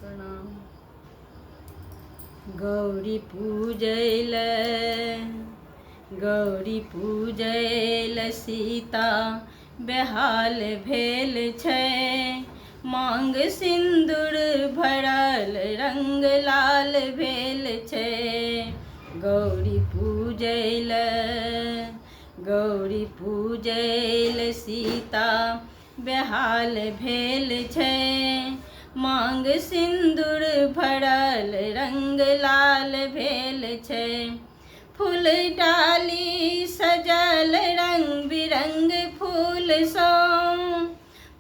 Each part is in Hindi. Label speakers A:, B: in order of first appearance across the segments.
A: प्रणाम। गौरी पूजैल सीता बेहाल भेल छै, मांग सिन्दूर भरल रंग लाल भेल छै। गौरी पूजैल सीता बेहाल भेल छै, मांग सिन्दूर भरल रंग लाल भेल छै। फूल डाली सजल रंग बिरंग फूल सँ,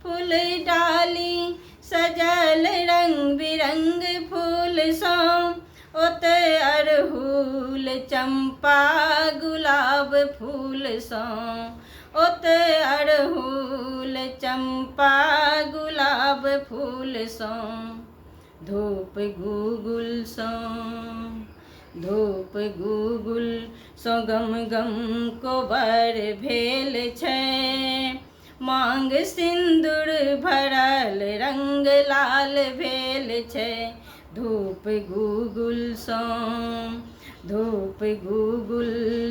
A: फूल डाली सजल रंग बिरंग फूल सँ, ओते अड़हुल चंपा गुलाब फूल सँ, ओते अड़हुल चंपा गुलाब फूल सँ। धूप गुगुल सँ गम गम कोबर भेल छै, मांग सिन्दूर भरल रंग लाल भेल छै। धूप गुगुल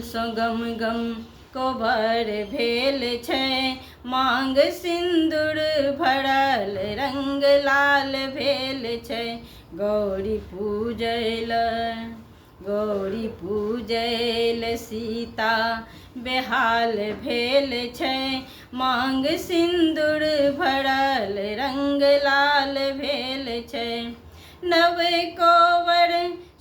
A: सँ गम गम कोबर भेल छै, मांग सिन्दूर भरल रंग लाल भेल छै। गौरी पूजैल सीता बेहाल भेल छै, मांग सिन्दूर भरल रंग लाल भेल छै। नव कोवर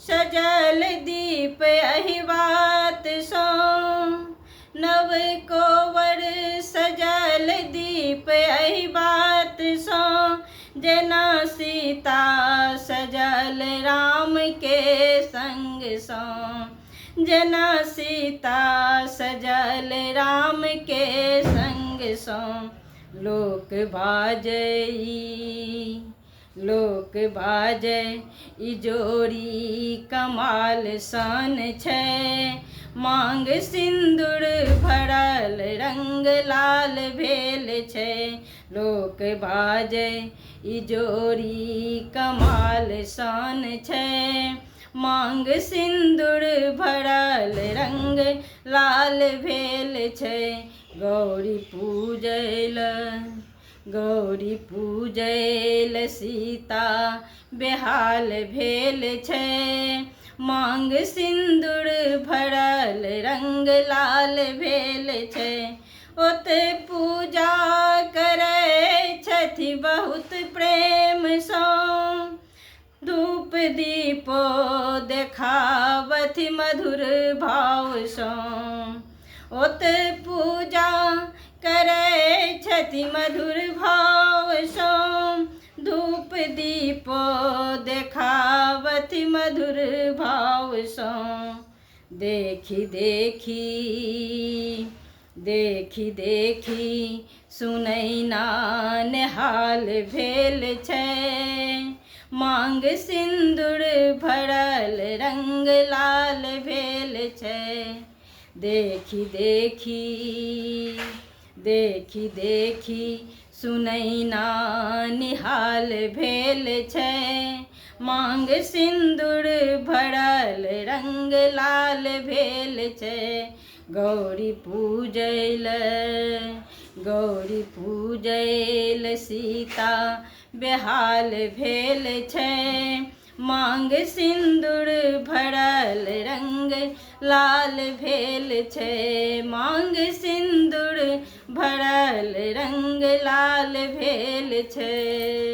A: सजल दीप अहिबात सँ, नव कोवर सजल दीप अहिबात सँ, जेना सीता सजल राम के संग सँ, जेना सीता सजल राम के संग सँ। लोक बाजै ई जोड़ी कमाल सन छै, मांग सिन्दूर भरल रंग लाल भेल छै। लोक बाजै ई जोड़ी कमाल सन छै, मांग सिन्दूर भरल रंग लाल भेल छै। गौरी पूजैल सीता बेहाल भेल छै, मांग सिन्दूर भरल रंग लाल भेल छै। ओते पूजा करै छथि बहुत प्रेम सँ, धूप दीपो देखावथि मधुर भाव सँ। ओते पूजा करै छथि मधुर भाव सँ, धूप दीपो देखावथि मधुर भाव सँ। देखी सुनैना नेहाल भेल छै, मांग सिन्दूर भरल रंग लाल भेल छै। देखी सुनैना निहाल भेल छै, मांग सिन्दूर भरल रंग लाल भेल छै। गौरी पूजैल सीता बेहाल भेल छै, मांग सिन्दूर भरल रंग लाल भेल छै, मांग सिन्दूर भरल रंग लाल भेल छै।